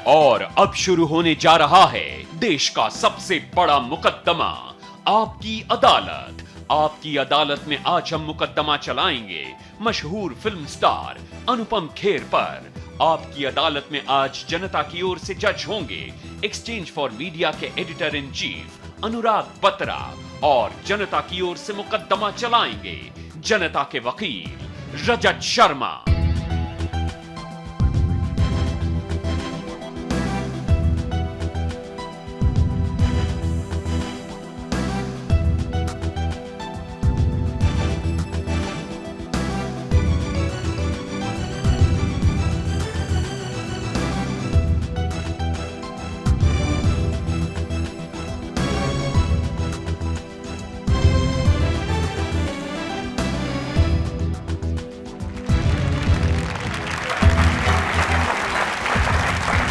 और अब शुरू होने जा रहा है देश का सबसे बड़ा मुकदमा, आपकी अदालत। आपकी अदालत में आज हम मुकदमा चलाएंगे मशहूर फिल्म स्टार अनुपम खेर पर। आपकी अदालत में आज जनता की ओर से जज होंगे एक्सचेंज फॉर मीडिया के एडिटर इन चीफ अनुराग बत्रा और जनता की ओर से मुकदमा चलाएंगे जनता के वकील रजत शर्मा।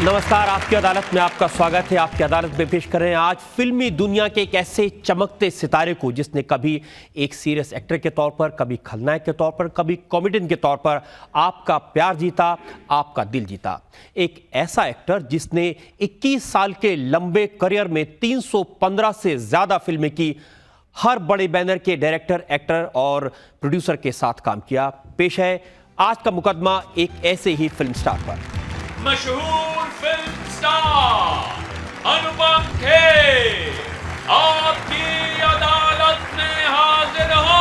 नमस्कार, आपकी अदालत में आपका स्वागत है। आपकी अदालत में पेश कर रहे हैं आज फिल्मी दुनिया के एक ऐसे चमकते सितारे को जिसने कभी एक सीरियस एक्टर के तौर पर, कभी खलनायक के तौर पर, कभी कॉमेडियन के तौर पर आपका प्यार जीता, आपका दिल जीता। एक ऐसा एक्टर जिसने 21 साल के लंबे करियर में 315 से ज्यादा फिल्में की, हर बड़े बैनर के डायरेक्टर, एक्टर और प्रोड्यूसर के साथ काम किया। पेश है आज का मुकदमा एक ऐसे ही फिल्म स्टार पर। मशहूर फिल्म स्टार अनुपम खेर आपकी अदालत में हाजिर हो।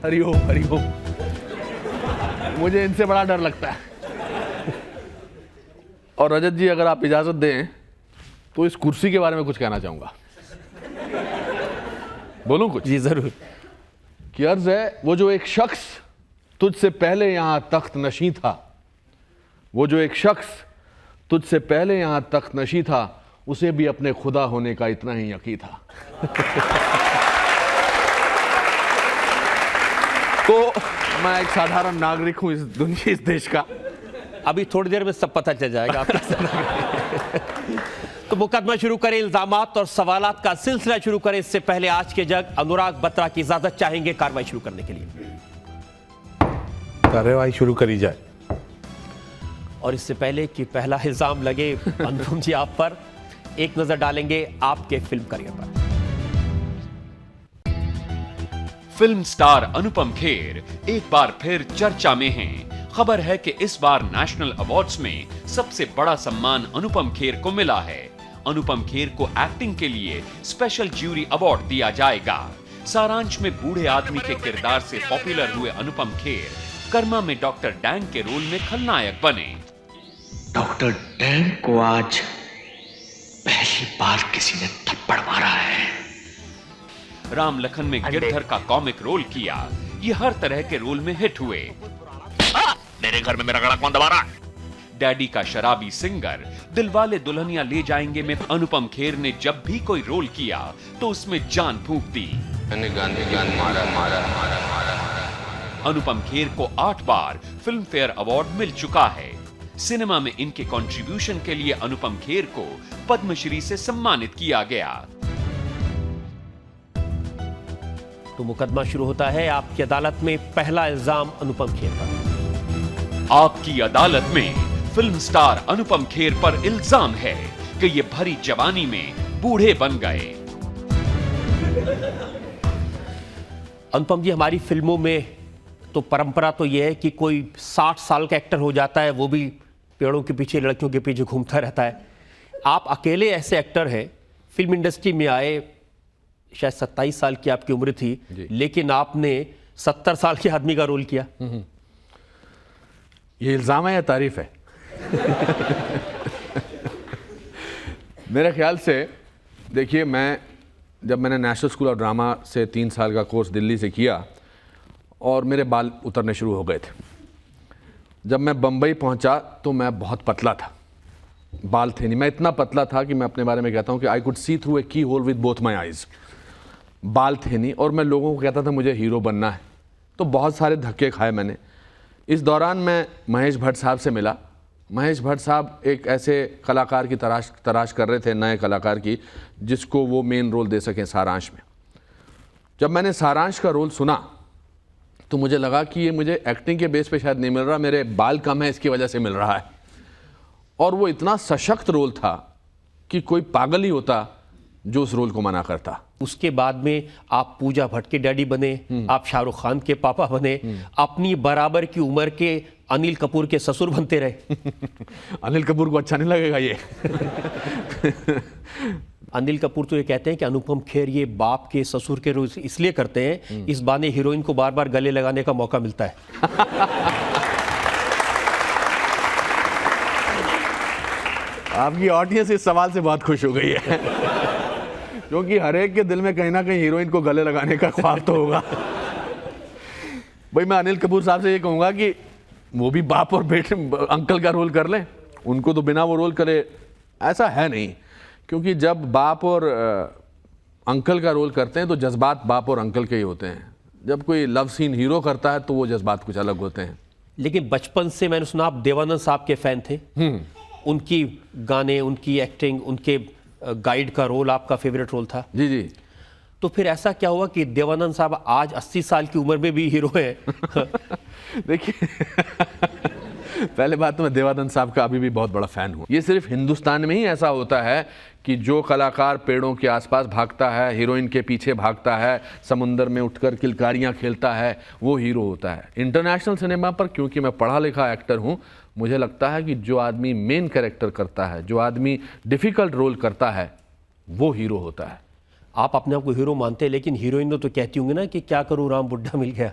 हरिओम हरिओम। मुझे इनसे बड़ा डर लगता है। और रजत जी, अगर आप इजाजत दें तो इस कुर्सी के बारे में कुछ कहना चाहूंगा। बोलूं कुछ? जी जरूर। कि अर्ज है, वो जो एक शख्स तुझसे पहले यहां तख्त नशी था, वो जो एक शख्स तुझसे पहले यहां तख्त नशी था, उसे भी अपने खुदा होने का इतना ही यकीन था। तो मैं एक साधारण नागरिक हूं इस दुनिया, इस देश का। अभी थोड़ी देर में सब पता चल जाएगा आपको। तो मुकदमा शुरू करें, इल्जामात और सवालात का सिलसिला शुरू करें। इससे पहले आज के जज अनुराग बत्रा की इजाजत चाहेंगे कार्रवाई शुरू करने के लिए। कार्रवाई शुरू करी जाए। और इससे पहले कि पहला इल्जाम लगे अनुपम जी आप पर, एक नजर डालेंगे आपके फिल्म करियर पर। फिल्म स्टार अनुपम खेर एक बार फिर चर्चा में हैं। खबर है कि इस बार नेशनल अवार्ड्स में सबसे बड़ा सम्मान अनुपम खेर को मिला है। अनुपम खेर को एक्टिंग के लिए स्पेशल ज्यूरी अवार्ड दिया जाएगा। सारांश में बूढ़े आदमी के किरदार से पॉपुलर हुए अनुपम खेर कर्मा में डॉक्टर डैंग के रोल में खलनायक बने। डॉक्टर डैंग को आज पहली बार किसी ने थप्पड़ मारा है। राम लखन में गिरधर का कॉमिक रोल किया। ये हर तरह के रोल में हिट हुए। मेरे घर में मेरा गला कौन दबा रहा है? डैडी का शराबी सिंगर, दिलवाले दुल्हनिया ले जाएंगे में अनुपम खेर ने जब भी कोई रोल किया तो उसमें जान फूंक दी। अनुपम खेर को 8 बार फिल्म फेयर अवार्ड मिल चुका है। सिनेमा में इनके कंट्रीब्यूशन के लिए अनुपम खेर को पद्मश्री से सम्मानित किया गया। तो मुकदमा शुरू होता है। आपकी अदालत में पहला इल्जाम अनुपम खेर पर। आपकी अदालत में फिल्म स्टार अनुपम खेर पर इल्जाम है कि ये भरी जवानी में बूढ़े बन गए। अनुपम जी, हमारी फिल्मों में तो परंपरा तो यह है कि कोई 60 साल का एक्टर हो जाता है, वो भी पेड़ों के पीछे, लड़कियों के पीछे घूमता रहता है। आप अकेले ऐसे एक्टर हैं, फिल्म इंडस्ट्री में आए, शायद 27 साल की आपकी उम्र थी, लेकिन आपने 70 साल के आदमी का रोल किया। ये इल्जाम है या तारीफ है? मेरे ख्याल से देखिए, जब मैंने नेशनल स्कूल ऑफ ड्रामा से 3 साल का कोर्स दिल्ली से किया और मेरे बाल उतरने शुरू हो गए थे। जब मैं बम्बई पहुंचा तो मैं बहुत पतला था, बाल थे नहीं। मैं इतना पतला था कि मैं अपने बारे में कहता हूं कि I could see through a keyhole with both my eyes. बाल थे नहीं और मैं लोगों को कहता था मुझे हीरो बनना है। तो बहुत सारे धक्के खाए मैंने। इस दौरान मैं महेश भट्ट साहब से मिला। महेश भट्ट साहब एक ऐसे कलाकार की तलाश कर रहे थे, नए कलाकार की, जिसको वो मेन रोल दे सकें सारांश में। जब मैंने सारांश का रोल सुना तो मुझे लगा कि ये मुझे एक्टिंग के बेस पे शायद नहीं मिल रहा, मेरे बाल कम है इसकी वजह से मिल रहा है। और वो इतना सशक्त रोल था कि कोई पागल ही होता जो उस रोल को मना करता। उसके बाद में आप पूजा भट्ट के डैडी बने, आप शाहरुख खान के पापा बने, अपनी बराबर की उम्र के अनिल कपूर के ससुर बनते रहे। अनिल कपूर को अच्छा नहीं लगेगा ये। अनिल कपूर तो ये कहते हैं कि अनुपम खेर ये बाप के ससुर के रोल इसलिए करते हैं, इस बहाने हीरोइन को बार बार गले लगाने का मौका मिलता है। आपकी ऑडियंस इस सवाल से बहुत खुश हो गई है, क्योंकि हर एक के दिल में कहीं ना कहीं हीरोइन को गले लगाने का ख्वाब तो होगा। भाई मैं अनिल कपूर साहब से ये कहूँगा कि वो भी बाप और बेटे अंकल का रोल कर लें, उनको तो बिना वो रोल करे ऐसा है नहीं, क्योंकि जब बाप और अंकल का रोल करते हैं तो जज्बात बाप और अंकल के ही होते हैं। जब कोई लव सीन हीरो करता है तो वो जज्बात कुछ अलग होते हैं। लेकिन बचपन से मैंने सुना आप देवानंद साहब के फैन थे। उनकी गाने, उनकी एक्टिंग, उनके गाइड का रोल आपका फेवरेट रोल था। जी जी। तो फिर ऐसा क्या हुआ कि देवानंद साहब आज 80 साल की उम्र में भी हीरो हैं? देखिए पहले बात तो मैं देवानंद साहब का अभी भी बहुत बड़ा फैन हूँ। ये सिर्फ हिंदुस्तान में ही ऐसा होता है कि जो कलाकार पेड़ों के आसपास भागता है, हीरोइन के पीछे भागता है, समुंदर में उठकर किलकारियाँ खेलता है, वो हीरो होता है। इंटरनेशनल सिनेमा पर क्योंकि मैं पढ़ा लिखा एक्टर हूँ, मुझे लगता है कि जो आदमी मेन कैरेक्टर करता है, जो आदमी डिफ़िकल्ट रोल करता है, वो हीरो होता है। आप अपने आप को हीरो मानते हैं, लेकिन हीरोइन तो कहती होंगी ना कि क्या करूँ राम बुड्ढा मिल गया।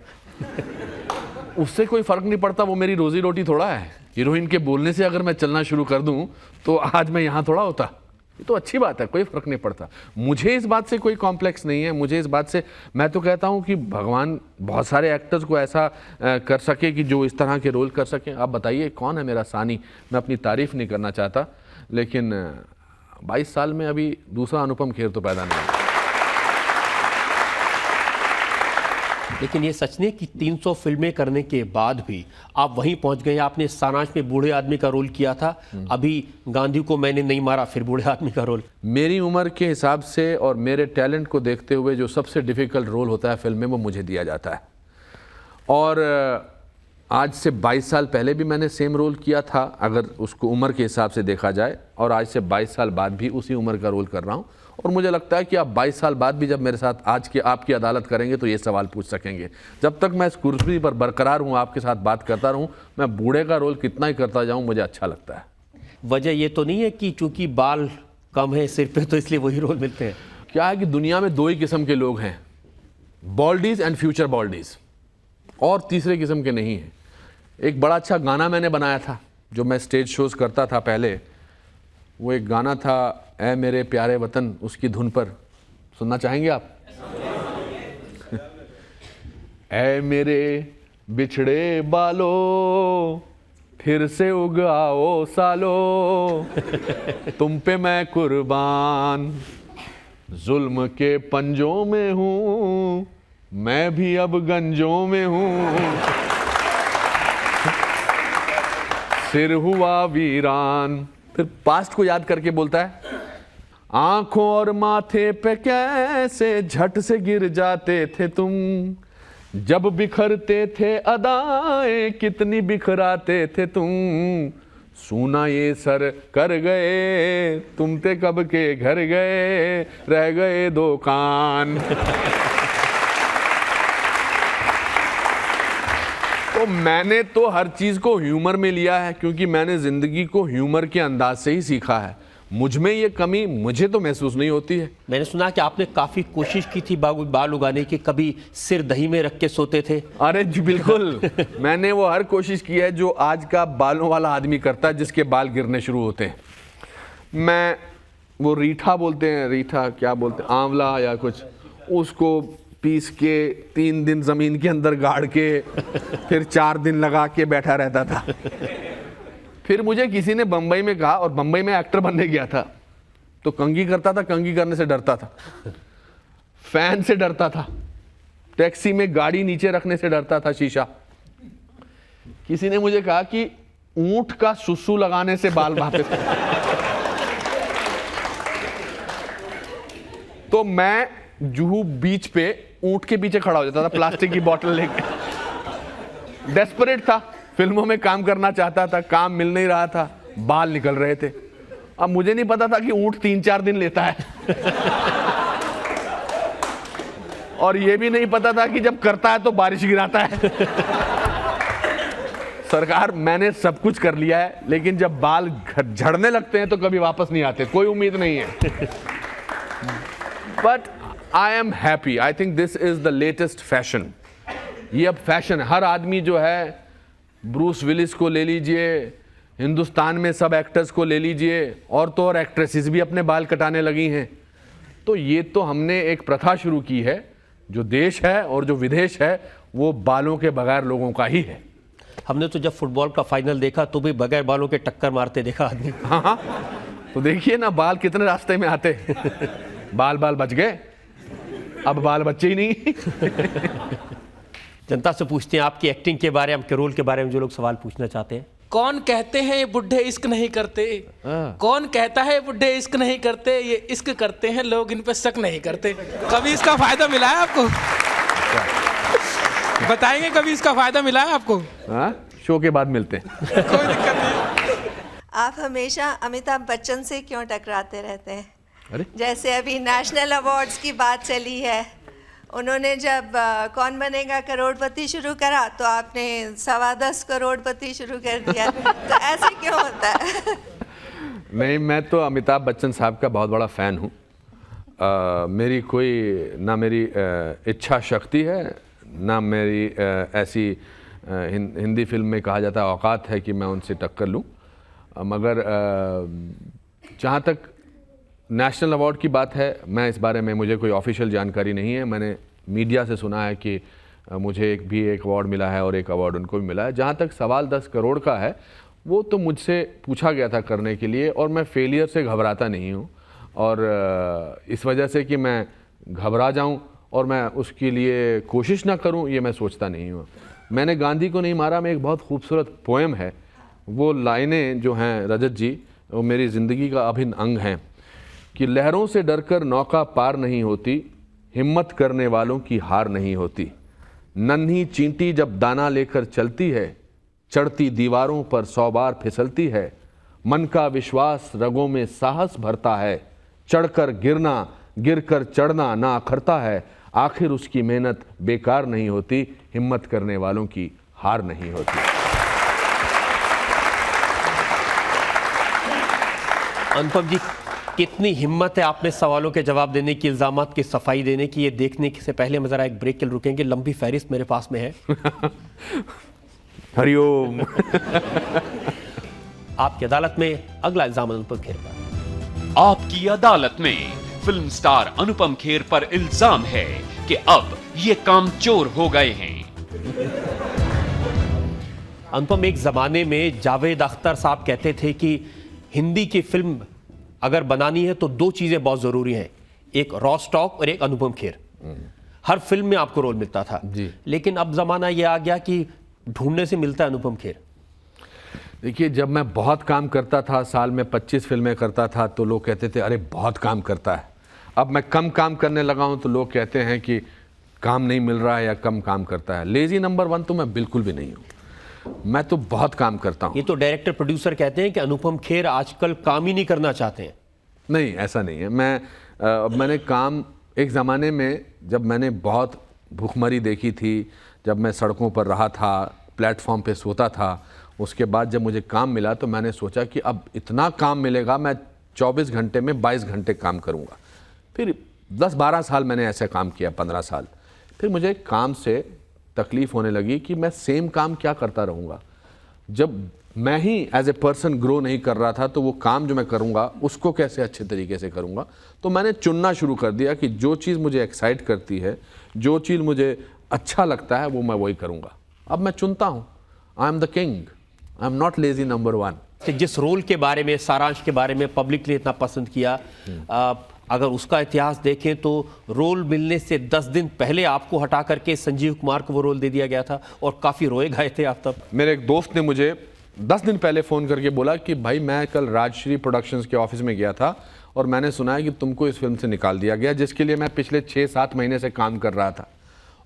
उससे कोई फर्क नहीं पड़ता, वो मेरी रोजी रोटी थोड़ा है। हीरोइन के बोलने से अगर मैं चलना शुरू कर दूं तो आज मैं यहाँ थोड़ा होता। ये तो अच्छी बात है, कोई फर्क नहीं पड़ता। मुझे इस बात से कोई कॉम्प्लेक्स नहीं है। मुझे इस बात से, मैं तो कहता हूँ कि भगवान बहुत सारे एक्टर्स को ऐसा कर सके कि जो इस तरह के रोल कर सकें। आप बताइए कौन है मेरा सानी? मैं अपनी तारीफ नहीं करना चाहता, लेकिन 22 साल में अभी दूसरा अनुपम खेर तो पैदा नहीं हुआ। लेकिन ये सच नहीं कि 300 फिल्में करने के बाद भी आप वहीं पहुंच गए। आपने सारांश में बूढ़े आदमी का रोल किया था, अभी गांधी को मैंने नहीं मारा, फिर बूढ़े आदमी का रोल। मेरी उम्र के हिसाब से और मेरे टैलेंट को देखते हुए जो सबसे डिफ़िकल्ट रोल होता है फिल्म में, वो मुझे दिया जाता है। और आज से 22 साल पहले भी मैंने सेम रोल किया था, अगर उसको उम्र के हिसाब से देखा जाए, और आज से 22 साल बाद भी उसी उम्र का रोल कर रहा हूँ। और मुझे लगता है कि आप 22 साल बाद भी जब मेरे साथ आज की आपकी अदालत करेंगे तो ये सवाल पूछ सकेंगे। जब तक मैं इस कुर्सी पर बरकरार हूँ, आपके साथ बात करता रहूँ, मैं बूढ़े का रोल कितना ही करता जाऊँ, मुझे अच्छा लगता है। वजह ये तो नहीं है कि चूंकि बाल कम है सिर पे तो इसलिए वही रोल मिलते हैं? क्या है कि दुनिया में 2 ही किस्म के लोग हैं, बॉल्डीज एंड फ्यूचर बॉल्डीज, और तीसरे किस्म के नहीं हैं। एक बड़ा अच्छा गाना मैंने बनाया था जो मैं स्टेज शोज करता था पहले। वो एक गाना था ऐ मेरे प्यारे वतन, उसकी धुन पर सुनना चाहेंगे आप? ऐ मेरे बिछड़े बालो फिर से उगाओ सालो, तुम पे मैं कुर्बान, जुल्म के पंजों में हूँ, मैं भी अब गंजों में हूँ, सिर हुआ वीरान। फिर पास्ट को याद करके बोलता है, आंखों और माथे पे कैसे झट से गिर जाते थे तुम, जब बिखरते थे अदाएं कितनी बिखराते थे तुम, सूना ये सर कर गए तुम ते कब के घर गए, रह गए 2 कान। तो मैंने तो हर चीज़ को ह्यूमर में लिया है, क्योंकि मैंने ज़िंदगी को ह्यूमर के अंदाज से ही सीखा है। मुझ में ये कमी मुझे तो महसूस नहीं होती है। मैंने सुना कि आपने काफ़ी कोशिश की थी बाल उगाने की, कभी सिर दही में रख के सोते थे। अरे जी बिल्कुल। मैंने वो हर कोशिश की है जो आज का बालों वाला आदमी करता है, जिसके बाल गिरने शुरू होते हैं। मैं वो रीठा बोलते हैं, रीठा क्या बोलते हैं, आंवला या कुछ, उसको पीस के 3 दिन ज़मीन के अंदर गाड़ के फिर 4 दिन लगा के बैठा रहता था। फिर मुझे किसी ने बम्बई में कहा, और बम्बई में एक्टर बनने गया था, तो कंघी करता था, कंघी करने से डरता था, फैन से डरता था, टैक्सी में गाड़ी नीचे रखने से डरता था, शीशा। किसी ने मुझे कहा कि ऊंट का सुसु लगाने से बाल वापस। तो मैं जुहू बीच पे ऊंट के पीछे खड़ा हो जाता था प्लास्टिक की बोतल लेके। डेस्परेट था, फिल्मों में काम करना चाहता था, काम मिल नहीं रहा था, बाल निकल रहे थे। अब मुझे नहीं पता था कि ऊंट 3-4 दिन लेता है और ये भी नहीं पता था कि जब करता है तो बारिश गिराता है। सरकार, मैंने सब कुछ कर लिया है, लेकिन जब बाल झड़ने लगते हैं तो कभी वापस नहीं आते, कोई उम्मीद नहीं है। But I am happy, I think this is the latest fashion. ये अब फैशन है, हर आदमी जो है, ब्रूस विलिस को ले लीजिए, हिंदुस्तान में सब एक्टर्स को ले लीजिए, और तो और एक्ट्रेसेस भी अपने बाल कटाने लगी हैं। तो ये तो हमने एक प्रथा शुरू की है, जो देश है और जो विदेश है वो बालों के बगैर लोगों का ही है। हमने तो जब फुटबॉल का फाइनल देखा तो भी बगैर बालों के टक्कर मारते देखा आदमी। हाँ, तो देखिए ना बाल कितने रास्ते में आते। बाल बच गए, अब बाल बच्चे ही नहीं। जनता से पूछते हैं आपकी एक्टिंग के बारे में, आपके रोल के बारे में जो लोग सवाल पूछना चाहते हैं। कौन कहते हैं ये बुढ़े इश्क नहीं करते, कौन कहता है बुढ़े इश्क नहीं करते, ये इश्क करते हैं लोग, इन पे शक नहीं करते। कभी इसका फायदा मिला है आपको? बताएंगे कभी इसका फायदा मिला है आपको? शो के बाद मिलते हैं। कोई दिक्कत नहीं। आप हमेशा अमिताभ बच्चन से क्यों टकराते रहते हैं? अरे? जैसे अभी नेशनल अवार्ड्स की बात चली है, उन्होंने जब कौन बनेगा करोड़पति शुरू करा तो आपने 10.25 करोड़पति शुरू कर दिया। तो ऐसे क्यों होता है? नहीं, मैं तो अमिताभ बच्चन साहब का बहुत बड़ा फ़ैन हूँ। मेरी कोई ना मेरी इच्छा शक्ति है, ना मेरी ऐसी हिंदी फिल्म में कहा जाता है औकात है कि मैं उनसे टक्कर लूँ। मगर जहाँ तक नेशनल अवार्ड की बात है, मैं इस बारे में, मुझे कोई ऑफिशियल जानकारी नहीं है। मैंने मीडिया से सुना है कि मुझे एक अवार्ड मिला है और एक अवार्ड उनको भी मिला है। जहाँ तक सवाल 10 करोड़ का है, वो तो मुझसे पूछा गया था करने के लिए, और मैं फेलियर से घबराता नहीं हूँ। और इस वजह से कि मैं घबरा जाऊँ और मैं उसके लिए कोशिश ना करूँ, ये मैं सोचता नहीं हूँ। मैंने गांधी को नहीं मारा में एक बहुत खूबसूरत पोएम है, वो लाइनें जो हैं रजत जी, वो मेरी ज़िंदगी का अभिन्न अंग हैं कि लहरों से डरकर नौका पार नहीं होती, हिम्मत करने वालों की हार नहीं होती। नन्ही चींटी जब दाना लेकर चलती है, चढ़ती दीवारों पर 100 बार फिसलती है। मन का विश्वास रगों में साहस भरता है, चढ़कर गिरना गिरकर चढ़ना ना अखरता है। आखिर उसकी मेहनत बेकार नहीं होती, हिम्मत करने वालों की हार नहीं होती। अनुपम जी, कितनी हिम्मत है आपने सवालों के जवाब देने की, इल्जामात की सफाई देने की? ये देखने से पहले हम जरा एक ब्रेक के लिए रुकेंगे, लंबी फहरिस्त मेरे पास में है। हरिओम। आपकी अदालत में अगला इल्जाम अनुपम खेर पर। आपकी अदालत में फिल्म स्टार अनुपम खेर पर इल्जाम है कि अब ये कामचोर हो गए हैं। अनुपम, एक जमाने में जावेद अख्तर साहब कहते थे कि हिंदी की फिल्म अगर बनानी है तो 2 चीजें बहुत जरूरी हैं, एक रॉ स्टॉक और एक अनुपम खेर। हर फिल्म में आपको रोल मिलता था जी। लेकिन अब जमाना यह आ गया कि ढूंढने से मिलता है अनुपम खेर। देखिए, जब मैं बहुत काम करता था, साल में 25 फिल्में करता था, तो लोग कहते थे अरे बहुत काम करता है। अब मैं कम काम करने लगा हूं तो लोग कहते हैं कि काम नहीं मिल रहा है या कम काम करता है। लेजी नंबर 1 तो मैं बिल्कुल भी नहीं हूं, मैं तो बहुत काम करता हूं। ये तो डायरेक्टर प्रोड्यूसर कहते हैं कि अनुपम खेर आजकल काम ही नहीं करना चाहते हैं। नहीं, ऐसा नहीं है। मैंने काम, एक ज़माने में जब मैंने बहुत भूखमरी देखी थी, जब मैं सड़कों पर रहा था, प्लेटफॉर्म पे सोता था, उसके बाद जब मुझे काम मिला तो मैंने सोचा कि अब इतना काम मिलेगा, मैं 24 घंटे में 22 घंटे काम करूँगा। फिर 10-12 साल मैंने ऐसे काम किया, 15 साल। फिर मुझे काम से तकलीफ़ होने लगी कि मैं सेम काम क्या करता रहूँगा। जब मैं ही एज ए पर्सन ग्रो नहीं कर रहा था तो वो काम जो मैं करूँगा उसको कैसे अच्छे तरीके से करूँगा। तो मैंने चुनना शुरू कर दिया कि जो चीज़ मुझे एक्साइट करती है, जो चीज़ मुझे अच्छा लगता है, वो मैं वही करूँगा। अब मैं चुनता हूँ। I am the king, I am not lazy number 1। जिस रोल के बारे में, सारांश के बारे में पब्लिक ने इतना पसंद किया, अगर उसका इतिहास देखें तो रोल मिलने से 10 दिन पहले आपको हटा करके संजीव कुमार को वो रोल दे दिया गया था और काफ़ी रोए गए थे आप तब। मेरे एक दोस्त ने मुझे 10 दिन पहले फ़ोन करके बोला कि भाई मैं कल राजश्री प्रोडक्शंस के ऑफिस में गया था और मैंने सुना है कि तुमको इस फिल्म से निकाल दिया गया, जिसके लिए मैं पिछले 6-7 महीने से काम कर रहा था,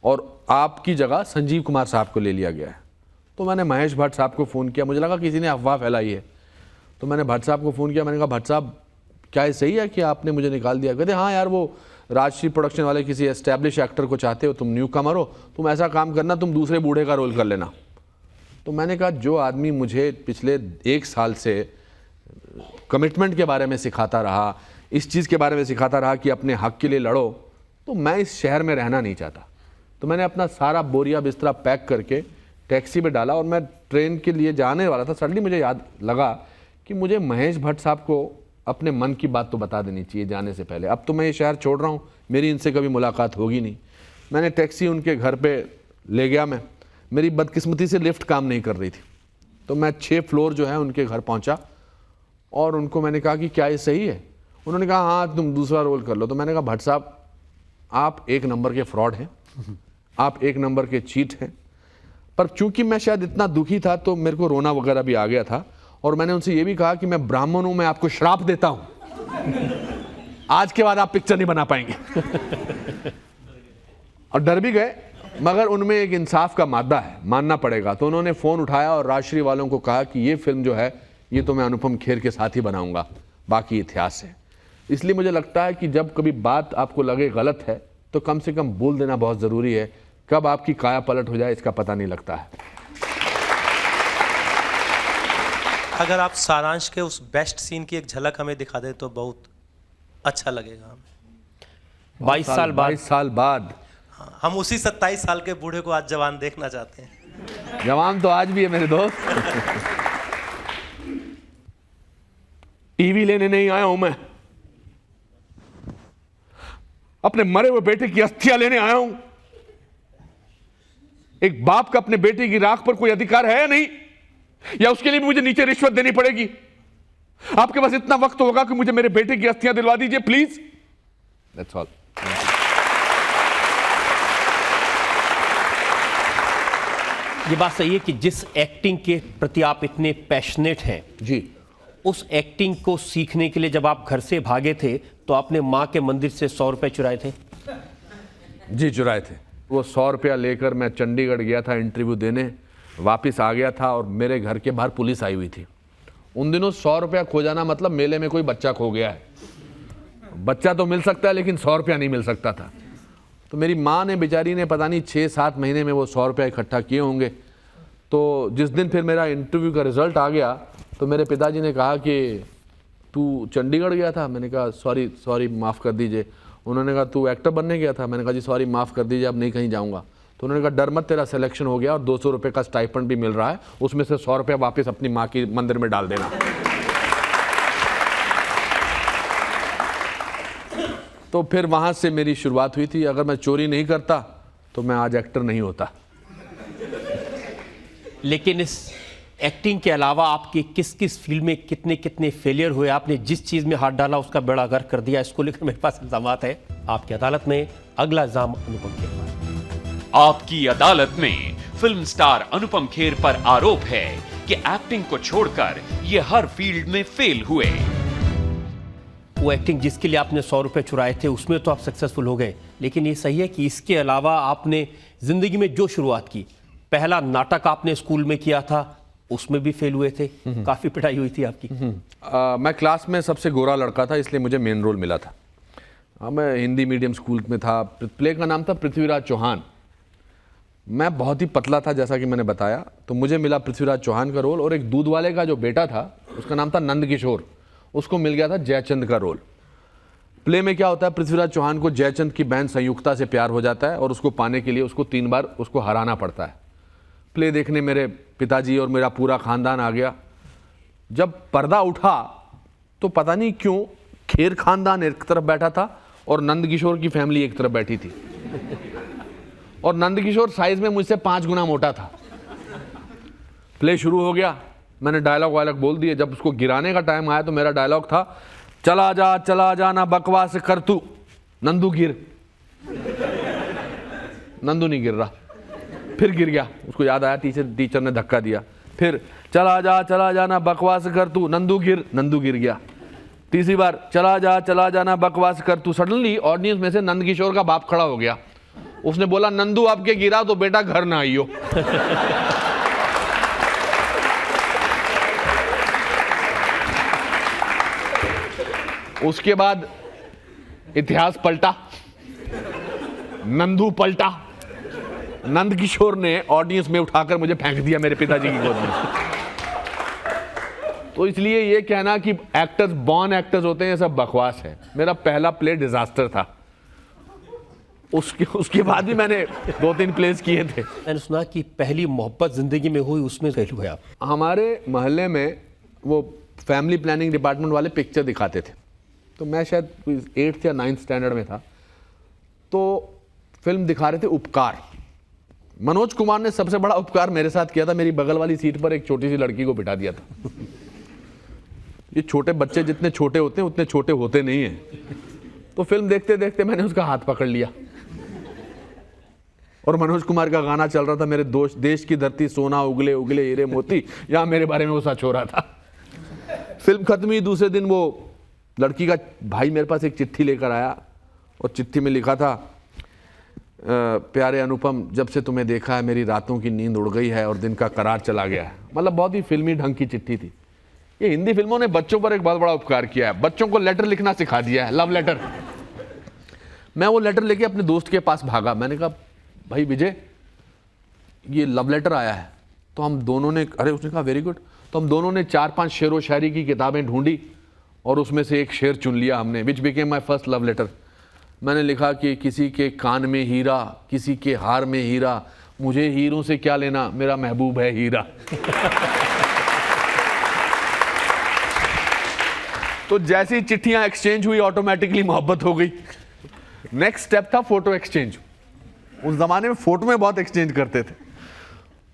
और आपकी जगह संजीव कुमार साहब को ले लिया गया है। तो मैंने महेश भट्ट साहब को फ़ोन किया, मुझे लगा किसी ने अफवाह फैलाई है, तो मैंने भट्ट साहब को फ़ोन किया। मैंने कहा भट्ट साहब क्या ये सही है कि आपने मुझे निकाल दिया? कहते हाँ यार, वो राजश्री प्रोडक्शन वाले किसी एस्टैब्लिश एक्टर को चाहते हो, तुम न्यू कमर हो, तुम ऐसा काम करना, तुम दूसरे बूढ़े का रोल कर लेना। तो मैंने कहा जो आदमी मुझे पिछले 1 साल से कमिटमेंट के बारे में सिखाता रहा, इस चीज़ के बारे में सिखाता रहा कि अपने हक के लिए लड़ो, तो मैं इस शहर में रहना नहीं चाहता। तो मैंने अपना सारा बोरिया बिस्तरा पैक करके टैक्सी पे डाला और मैं ट्रेन के लिए जाने वाला था। सडनली मुझे याद लगा कि मुझे महेश भट्ट साहब को अपने मन की बात तो बता देनी चाहिए जाने से पहले। अब तो मैं ये शहर छोड़ रहा हूँ, मेरी इनसे कभी मुलाकात होगी नहीं। मैंने टैक्सी उनके घर पे ले गया। मेरी बदकिस्मती से लिफ्ट काम नहीं कर रही थी, तो मैं 6 फ्लोर जो है उनके घर पहुँचा और उनको मैंने कहा कि क्या ये सही है? उन्होंने कहा हाँ तुम दूसरा रोल कर लो। तो मैंने कहा भट्ट साहब आप 1 नंबर के फ्रॉड हैं, आप 1 नंबर के चीट हैं। पर चूंकि मैं शायद इतना दुखी था तो मेरे को रोना वगैरह भी आ गया था, और मैंने उनसे ये भी कहा कि मैं ब्राह्मण हूं, मैं आपको श्राप देता हूं, आज के बाद आप पिक्चर नहीं बना पाएंगे। और डर भी गए, मगर उनमें एक इंसाफ का मादा है, मानना पड़ेगा। तो उन्होंने फ़ोन उठाया और राजश्री वालों को कहा कि ये फिल्म जो है ये तो मैं अनुपम खेर के साथ ही बनाऊंगा, बाकी इतिहास है। इसलिए मुझे लगता है कि जब कभी बात आपको लगे गलत है तो कम से कम बोल देना बहुत ज़रूरी है। कब आपकी काया पलट हो जाए इसका पता नहीं लगता है। अगर आप सारांश के उस बेस्ट सीन की एक झलक हमें दिखा दें तो बहुत अच्छा लगेगा हमें। 22 साल बाद हाँ, हम उसी 27 साल के बूढ़े को आज जवान देखना चाहते हैं। जवान तो आज भी है मेरे दोस्त। टीवी लेने नहीं आया हूं मैं, अपने मरे हुए बेटे की अस्थियां लेने आया हूं। एक बाप का अपने बेटे की राख पर कोई अधिकार है या नहीं, या उसके लिए भी मुझे नीचे रिश्वत देनी पड़ेगी? आपके पास इतना वक्त होगा कि मुझे मेरे बेटे की अस्थियां दिलवा दीजिए प्लीज। That's all. ये बात सही है कि जिस एक्टिंग के प्रति आप इतने पैशनेट हैं जी, उस एक्टिंग को सीखने के लिए जब आप घर से भागे थे तो आपने मां के मंदिर से 100 रुपए चुराए थे? जी चुराए थे। वो 100 रुपया लेकर मैं चंडीगढ़ गया था इंटरव्यू देने, वापस आ गया था और मेरे घर के बाहर पुलिस आई हुई थी। उन दिनों 100 रुपया खो जाना मतलब मेले में कोई बच्चा खो गया है। बच्चा तो मिल सकता है लेकिन 100 रुपया नहीं मिल सकता था। तो मेरी माँ ने बेचारी ने पता नहीं 6-7 महीने में वो 100 रुपया इकट्ठा किए होंगे। तो जिस दिन फिर मेरा इंटरव्यू का रिजल्ट आ गया तो मेरे पिताजी ने कहा कि तू चंडीगढ़ गया था? मैंने कहा सॉरी माफ़ कर दीजिए। उन्होंने कहा तू एक्टर बनने गया था? मैंने कहा जी सॉरी माफ़ कर दीजिए, अब नहीं कहीं जाऊँगा। तो उन्होंने कहा डर मत, तेरा सिलेक्शन हो गया और 200 रुपये का स्टाइपेंड भी मिल रहा है, उसमें से 100 रुपया वापस अपनी माँ की मंदिर में डाल देना। तो फिर वहाँ से मेरी शुरुआत हुई थी। अगर मैं चोरी नहीं करता तो मैं आज एक्टर नहीं होता। लेकिन इस एक्टिंग के अलावा आपकी किस किस फील्ड में कितने कितने फेलियर हुए? आपने जिस चीज में हाथ डाला उसका बेड़ा गर्क कर दिया। इसको लेकर मेरे पास इल्जामात है। आपकी अदालत में अगला इल्जाम अनुपम खेर पर। आपकी अदालत में फिल्म स्टार अनुपम खेर पर आरोप है कि एक्टिंग को छोड़कर ये हर फील्ड में फेल हुए। वो एक्टिंग जिसके लिए आपने 100 रुपए चुराए थे उसमें तो आप सक्सेसफुल हो गए, लेकिन ये सही है कि इसके अलावा आपने जिंदगी में जो शुरुआत की, पहला नाटक आपने स्कूल में किया था, उसमें भी फेल हुए थे, काफी पिटाई हुई थी आपकी। मैं क्लास में सबसे गोरा लड़का था, इसलिए मुझे मेन रोल मिला था। मैं हिंदी मीडियम स्कूल में था। प्ले का नाम था पृथ्वीराज चौहान। मैं बहुत ही पतला था जैसा कि मैंने बताया, तो मुझे मिला पृथ्वीराज चौहान का रोल, और एक दूध वाले का जो बेटा था उसका नाम था नंद किशोर, उसको मिल गया था जयचंद का रोल। प्ले में क्या होता है, पृथ्वीराज चौहान को जयचंद की बहन संयुक्ता से प्यार हो जाता है और उसको पाने के लिए उसको 3 बार उसको हराना पड़ता है। प्ले देखने मेरे पिताजी और मेरा पूरा खानदान आ गया। जब पर्दा उठा तो पता नहीं क्यों खेर खानदान एक तरफ बैठा था और नंद किशोर की फैमिली एक तरफ बैठी थी। और नंद किशोर साइज में मुझसे 5 गुना मोटा था। प्ले शुरू हो गया, मैंने डायलॉग वायलॉग बोल दिए। जब उसको गिराने का टाइम आया तो मेरा डायलॉग था, चला जा ना बकवास कर तू, नंदू गिर। नंदू नहीं गिर रहा, फिर गिर गया। उसको याद आया, टीचर ने धक्का दिया। फिर चला जा ना बकवास कर तू, नंदू गिर। नंदू गिर गया। तीसरी बार चला जाना बकवास कर तू। सडनली ऑडियंस में से नंद किशोर का बाप खड़ा हो गया। उसने बोला नंदू आपके गिरा तो बेटा घर ना आइयो। उसके बाद इतिहास पलटा, नंदू पलटा। नंद किशोर ने ऑडियंस में उठाकर मुझे फेंक दिया मेरे पिताजी की गोद में। तो इसलिए ये कहना कि एक्टर्स बॉर्न एक्टर्स होते हैं, ये सब बकवास है। मेरा पहला प्ले डिजास्टर था। उसके बाद भी मैंने 2-3 प्लेस किए थे। मैंने सुना कि पहली मोहब्बत जिंदगी में हुई, उसमें फेल हुए आप। हमारे मोहल्ले में वो फैमिली प्लानिंग डिपार्टमेंट वाले पिक्चर दिखाते थे, तो मैं शायद 8th या 9th स्टैंडर्ड में था। तो फिल्म दिखा रहे थे उपकार। मनोज कुमार ने सबसे बड़ा उपकार मेरे साथ किया था, मेरी बगल वाली सीट पर एक छोटी सी लड़की को बिठा दिया था। ये छोटे बच्चे जितने छोटे होते हैं उतने छोटे होते नहीं हैं। तो फिल्म देखते देखते मैंने उसका हाथ पकड़ लिया और मनोज कुमार का गाना चल रहा था, मेरे दोस्त देश की धरती सोना उगले उगले हीरे मोती, यहाँ मेरे बारे में वो सच हो रहा था। फिल्म खत्म हुई, दूसरे दिन वो लड़की का भाई मेरे पास एक चिट्ठी लेकर आया और चिट्ठी में लिखा था, प्यारे अनुपम, जब से तुम्हें देखा है मेरी रातों की नींद उड़ गई है और दिन का करार चला गया है। मतलब बहुत ही फिल्मी ढंग की चिट्ठी थी। ये हिंदी फिल्मों ने बच्चों पर एक बहुत बड़ा उपकार किया है, बच्चों को लेटर लिखना सिखा दिया है, लव लेटर। मैं वो लेटर लेके अपने दोस्त के पास भागा। मैंने कहा भाई विजय, ये लव लेटर आया है। तो हम दोनों ने, अरे उसने कहा वेरी गुड। तो हम दोनों ने 4-5 शेर व शायरी की किताबें ढूंढी और उसमें से एक शेर चुन लिया हमने, which became my first love letter. मैंने लिखा कि किसी के कान में हीरा, किसी के हार में हीरा, मुझे हीरों से क्या लेना, मेरा महबूब है हीरा। तो जैसी चिट्ठियां एक्सचेंज हुई ऑटोमेटिकली मोहब्बत हो गई। नेक्स्ट स्टेप था फोटो एक्सचेंज। उस जमाने में फोटो में बहुत एक्सचेंज करते थे।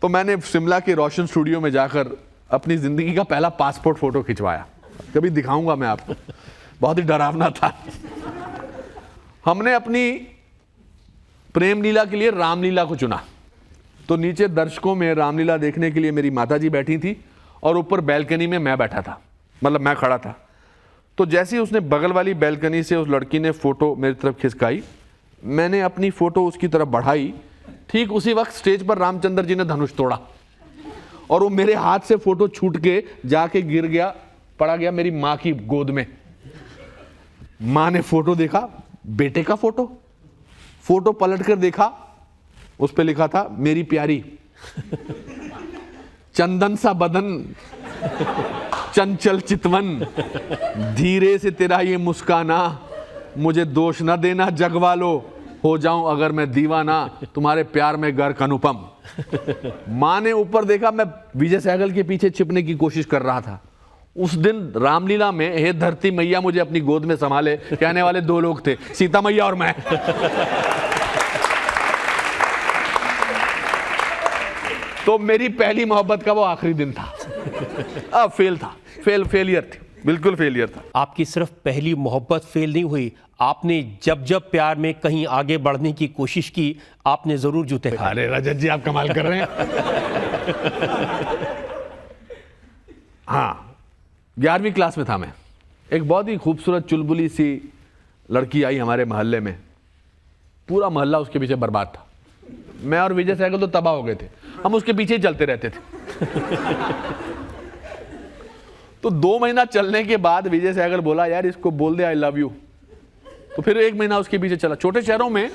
तो मैंने शिमला के रोशन स्टूडियो में जाकर अपनी जिंदगी का पहला पासपोर्ट फोटो खिंचवाया। कभी दिखाऊंगा मैं आपको, बहुत ही डरावना था। हमने अपनी प्रेम लीला के लिए रामलीला को चुना। तो नीचे दर्शकों में रामलीला देखने के लिए मेरी माताजी बैठी थी और ऊपर बैल्कनी में मैं बैठा था, मतलब मैं खड़ा था। तो जैसे ही उसने बगल वाली बैल्कनी से उस लड़की ने फोटो मेरी तरफ खिसकाई, मैंने अपनी फोटो उसकी तरफ बढ़ाई। ठीक उसी वक्त स्टेज पर रामचंद्र जी ने धनुष तोड़ा और वो मेरे हाथ से फोटो छूट के जाके गिर गया, पड़ा गया मेरी माँ की गोद में। माँ ने फोटो देखा, बेटे का फोटो पलट कर देखा, उस पे लिखा था मेरी प्यारी, चंदन सा बदन, चंचल चितवन, धीरे से तेरा ये मुस्काना, मुझे दोष न देना जग वालो, हो जाऊं अगर मैं दीवाना, तुम्हारे प्यार में गर्क अनुपम। माँ ने ऊपर देखा, मैं विजय सहगल के पीछे छिपने की कोशिश कर रहा था। उस दिन रामलीला में हे धरती मैया मुझे अपनी गोद में संभाले कहने वाले 2 लोग थे, सीता मैया और मैं। तो मेरी पहली मोहब्बत का वो आखिरी दिन था। अब फेलियर थी, बिल्कुल फेलियर था। आपकी सिर्फ पहली मोहब्बत फेल नहीं हुई, आपने जब जब प्यार में कहीं आगे बढ़ने की कोशिश की, आपने जरूर जूते खाए। अरे रजत जी, आप कमाल कर रहे हैं। हाँ, 11वीं क्लास में था मैं। एक बहुत ही खूबसूरत चुलबुली सी लड़की आई हमारे मोहल्ले में। पूरा मोहल्ला उसके पीछे बर्बाद था। मैं और विजय सहगल तो तबाह हो गए थे, हम उसके पीछे ही चलते रहते थे। तो 2 महीना चलने के बाद विजय सहगल बोला, यार इसको बोल दे आई लव यू। तो फिर 1 महीना उसके पीछे चला। छोटे शहरों में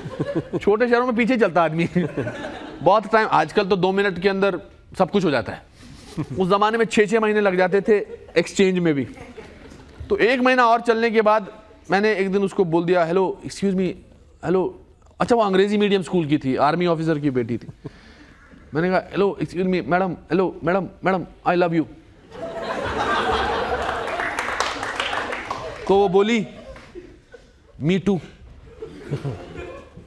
पीछे चलता आदमी बहुत टाइम। आजकल तो 2 मिनट के अंदर सब कुछ हो जाता है। उस जमाने में 6-6 महीने लग जाते थे एक्सचेंज में भी। तो 1 महीना और चलने के बाद मैंने एक दिन उसको बोल दिया, हेलो एक्सक्यूज मी, हेलो। अच्छा, वो अंग्रेजी मीडियम स्कूल की थी, आर्मी ऑफिसर की बेटी थी। मैंने कहा hello excuse me madam, hello madam I love you. तो वो बोली मी टू।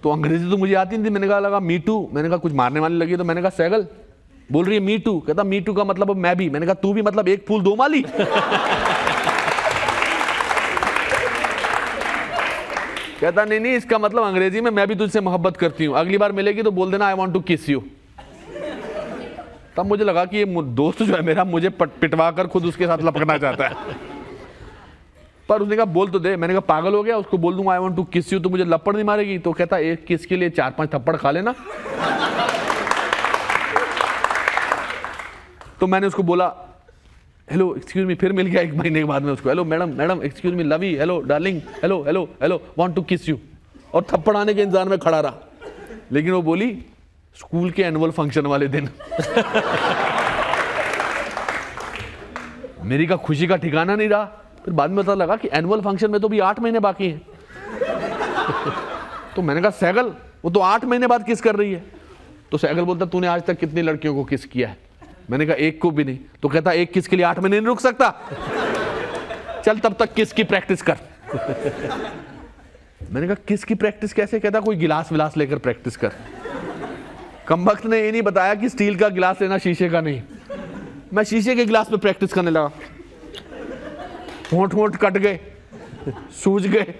तो अंग्रेजी तो मुझे आती नहीं थी। मैंने कहा लगा मी टू, मैंने कहा कुछ मारने वाली लगी। तो मैंने कहा सहगल बोल रही है मी टू। कहता मी टू का मतलब मैं भी। मैंने कहा तू भी मतलब एक फूल 2 माली। कहता नहीं, इसका मतलब अंग्रेजी में मैं भी तुझसे मोहब्बत करती हूं, अगली बार मिलेगी तो बोल देना I want to kiss you. तब मुझे लगा कि ये दोस्त जो है मेरा मुझे पिटवा कर खुद उसके साथ लपकना चाहता है। पर उसने कहा बोल तो दे। मैंने कहा पागल हो गया, उसको बोल दूंगा I want to kiss you तो मुझे लपड़ नहीं मारेगी? तो कहता एक किस के लिए 4-5 थप्पड़ खा लेना। तो मैंने उसको बोला हेलो एक्सक्यूज मी, फिर मिल गया 1 महीने के बाद में उसको, hello madam excuse me, love you, hello darling, hello want to kiss you, और थप्पड़ आने के इंतजार में खड़ा रहा। लेकिन वो बोली स्कूल के एनुअल फंक्शन वाले दिन। मेरी का खुशी का ठिकाना नहीं रहा। फिर बाद में पता लगा कि एनुअल फंक्शन में तो भी 8 महीने बाकी हैं। तो मैंने कहा सैगल वो तो 8 महीने बाद किस कर रही है? तो सैगल बोलता तूने आज तक कितनी लड़कियों को किस किया है? मैंने कहा एक को भी नहीं। तो कहता एक किस के लिए 8 महीने नहीं रुक सकता, चल तब तक किस की प्रैक्टिस कर। मैंने कहा किस की प्रैक्टिस कैसे? कहता कोई गिलास विलास लेकर प्रैक्टिस कर। कमबख्त ने ये नहीं बताया कि स्टील का गिलास लेना, शीशे का नहीं। मैं शीशे के गिलास पे प्रैक्टिस करने लगा, होंठ कट गए, सूज गए।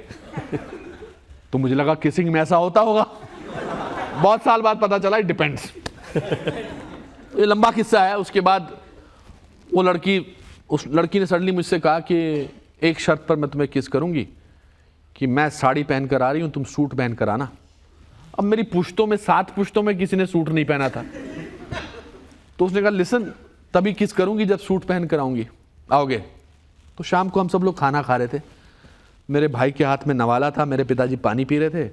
तो मुझे लगा किसिंग में ऐसा होता होगा। बहुत साल बाद पता चला इट डिपेंड्स। ये लंबा किस्सा है। उसके बाद वो उस लड़की ने सडनली मुझसे कहा कि एक शर्त पर मैं तुम्हें किस करूंगी कि मैं साड़ी पहन कर आ रही हूं, तुम सूट पहन कर आना। अब मेरी पुश्तों में 7 पुश्तों में किसी ने सूट नहीं पहना था। तो उसने कहा लिसन तभी किस करूंगी जब सूट पहन कर आऊंगी, आओगे? तो शाम को हम सब लोग खाना खा रहे थे। मेरे भाई के हाथ में नवाला था, मेरे पिताजी पानी पी रहे थे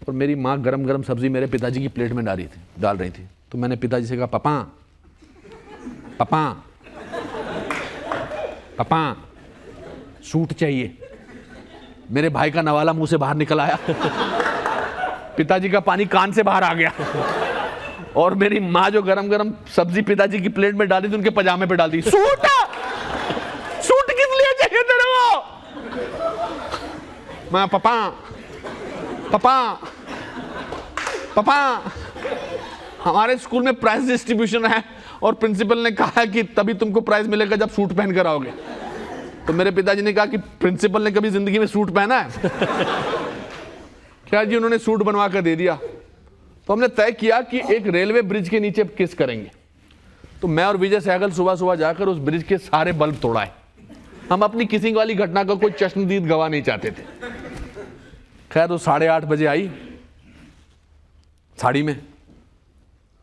और मेरी माँ गरम गरम सब्जी मेरे पिताजी की प्लेट में डाल रही थी। तो मैंने पिताजी से कहा पापा सूट चाहिए। मेरे भाई का नवाला मुंह से बाहर निकल आया। पिताजी का पानी कान से बाहर आ गया और मेरी माँ जो गरम गरम सब्जी पिताजी की प्लेट में डाली थी उनके पजामे पे डाल दी। सूट किस लिए चाहिए तेरे को? मैं पापा हमारे स्कूल में प्राइज डिस्ट्रीब्यूशन है और प्रिंसिपल ने कहा है कि तभी तुमको प्राइज मिलेगा जब सूट पहन कर आओगे। तो मेरे पिताजी ने कहा कि प्रिंसिपल ने कभी जिंदगी में सूट पहना है? क्या जी, उन्होंने सूट बनवा कर दे दिया। तो हमने तय किया कि एक रेलवे ब्रिज के नीचे किस करेंगे। तो मैं और विजय सहगल सुबह सुबह जाकर उस ब्रिज के सारे बल्ब तोड़ाए। हम अपनी किसिंग वाली घटना का कोई चश्मदीद गवाह नहीं चाहते थे। खैर वो 8:30 बजे आई साड़ी में,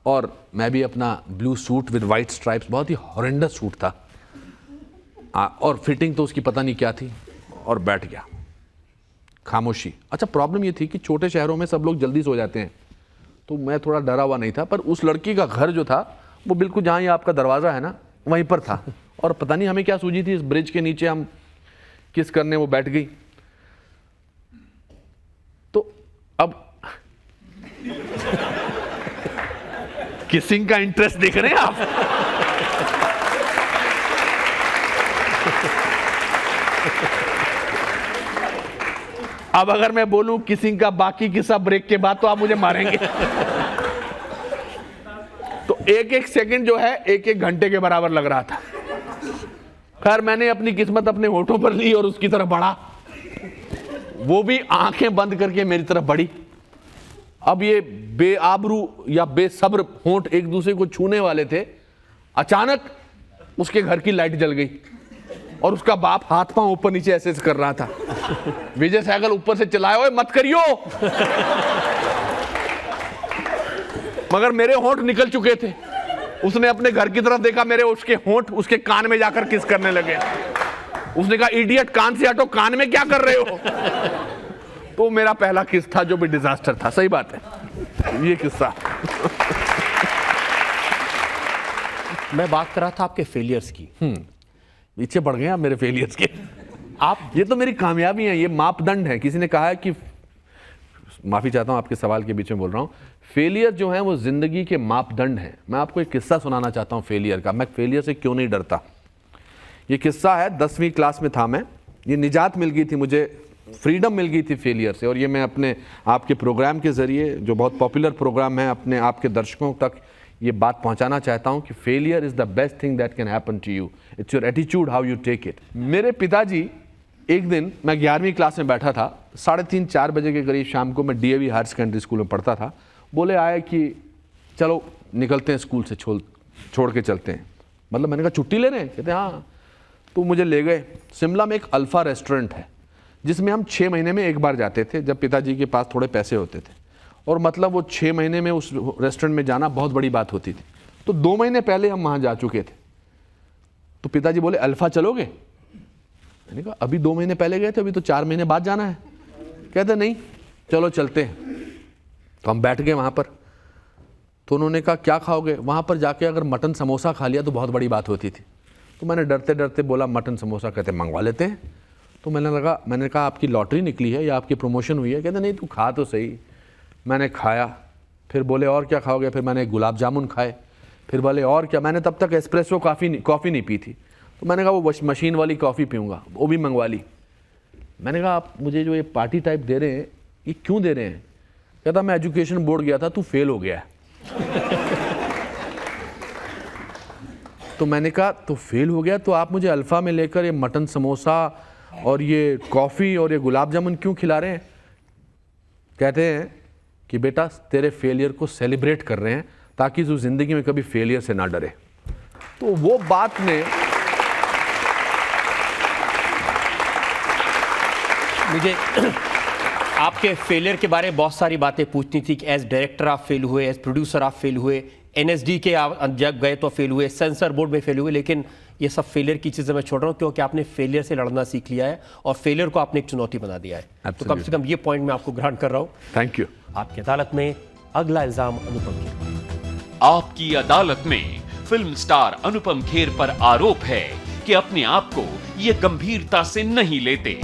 और मैं भी अपना blue suit with white stripes, बहुत ही हॉरेंडस सूट था और फिटिंग तो उसकी पता नहीं क्या थी, और बैठ गया। खामोशी। अच्छा प्रॉब्लम ये थी कि छोटे शहरों में सब लोग जल्दी सो जाते हैं, तो मैं थोड़ा डरा हुआ नहीं था। पर उस लड़की का घर जो था वो बिल्कुल जहाँ ये आपका दरवाज़ा है ना वहीं पर था, और पता नहीं हमें क्या सूझी थी, इस ब्रिज के नीचे हम किस करने वो बैठ गई। तो अब किसिंग का इंटरेस्ट देख रहे हैं आप? अब अगर मैं बोलूं किसिंग का बाकी किस्सा ब्रेक के बाद तो आप मुझे मारेंगे। तो एक सेकंड जो है 1 घंटे के बराबर लग रहा था। खैर मैंने अपनी किस्मत अपने होठों पर ली और उसकी तरफ बढ़ा, वो भी आंखें बंद करके मेरी तरफ बढ़ी। अब ये बेआबरू या बेसब्र होंठ एक दूसरे को छूने वाले थे। अचानक उसके घर की लाइट जल गई और उसका बाप हाथ पांव ऊपर नीचे ऐसे कर रहा था। विजय सहगल ऊपर से चिल्लाया, ओए मत करियो। मगर मेरे होंठ निकल चुके थे। उसने अपने घर की तरफ देखा, मेरे उसके होंठ उसके कान में जाकर किस करने लगे। उसने कहा इडियट, कान से हटो, कान में क्या कर रहे हो? तो मेरा पहला किस था जो भी डिजास्टर था। सही बात है ये किस्सा। मैं बात कर रहा था आपके फेलियर्स की। पीछे पड़ गए आप मेरे फेलियर्स के। आप ये तो मेरी कामयाबी है, ये मापदंड है। किसी ने कहा है कि, माफी चाहता हूं आपके सवाल के बीच में बोल रहा हूं, फेलियर जो है वो जिंदगी के मापदंड हैं। मैं आपको एक किस्सा सुनाना चाहता हूं फेलियर का। मैं फेलियर से क्यों नहीं डरता। ये किस्सा है 10वीं क्लास में था मैं, ये निजात मिल गई थी मुझे, फ्रीडम मिल गई थी फेलियर से। और ये मैं अपने आपके प्रोग्राम के जरिए, जो बहुत पॉपुलर प्रोग्राम है, अपने आपके दर्शकों तक ये बात पहुंचाना चाहता हूं कि failure is the best thing that can happen to you, it's your attitude how you take it. मेरे पिताजी, एक दिन मैं 11वीं क्लास में बैठा था, 3:30-4 बजे के करीब शाम को, मैं डीएवी हायर सेकेंडरी स्कूल में पढ़ता था। बोले आए कि चलो निकलते हैं स्कूल से, छोड़ के चलते हैं। मतलब मैंने कहा छुट्टी ले रहे हैं? कहते हाँ। तो मुझे ले गए। शिमला में एक अल्फा रेस्टोरेंट है, जिसमें हम 6 महीने में एक बार जाते थे जब पिताजी के पास थोड़े पैसे होते थे, और मतलब वो 6 महीने में उस रेस्टोरेंट में जाना बहुत बड़ी बात होती थी। तो 2 महीने पहले हम वहाँ जा चुके थे, तो पिताजी बोले अल्फा चलोगे? मैंने कहा अभी 2 महीने पहले गए थे, अभी तो 4 महीने बाद जाना है। कहते नहीं चलो चलते हैं। तो हम बैठ गए वहाँ पर, तो उन्होंने कहा क्या खाओगे? वहाँ पर जाके अगर मटन समोसा खा लिया तो बहुत बड़ी बात होती थी। तो मैंने डरते डरते बोला मटन समोसा। कहते मंगवा लेते हैं। तो मैंने कहा आपकी लॉटरी निकली है या आपकी प्रमोशन हुई है? कहते नहीं तू खा तो सही। मैंने खाया, फिर बोले और क्या खाओगे? फिर मैंने गुलाब जामुन खाए, फिर बोले और क्या? मैंने तब तक एस्प्रेसो कॉफ़ी नहीं पी थी, तो मैंने कहा वो मशीन वाली कॉफ़ी पीऊँगा, वो भी मंगवा ली। मैंने कहा आप मुझे जो ये पार्टी टाइप दे रहे हैं ये क्यों दे रहे हैं? कहता मैं एजुकेशन बोर्ड गया था, तू फेल हो गया। तो मैंने कहा तो फेल हो गया तो आप मुझे अल्फ़ा में लेकर ये मटन समोसा और ये कॉफ़ी और ये गुलाब जामुन क्यों खिला रहे हैं? कहते हैं कि बेटा तेरे फेलियर को सेलिब्रेट कर रहे हैं ताकि तू ज़िंदगी में कभी फेलियर से ना डरे। तो वो बात ने मुझे आपके फेलियर के बारे में बहुत सारी बातें पूछनी थी कि एज डायरेक्टर आप फेल हुए, एज प्रोड्यूसर आप फेल हुए, एनएसडी के आप जब गए तो फेल हुए, सेंसर बोर्ड में फेल हुए, लेकिन ये सब फेलियर की चीज़ें मैं छोड़ रहा हूँ क्योंकि आपने फेलियर से लड़ना सीख लिया है और फेलियर को आपने एक चुनौती बना दिया है। तो कम से कम ये पॉइंट मैं आपको ग्रांट कर रहा हूँ। Thank you. आपकी अदालत में अगला इल्जाम अनुपम खेर। आपकी अदालत में फिल्म स्टार अनुपम खेर पर आरोप है कि अपने आप को ये गंभीरता से नहीं लेते।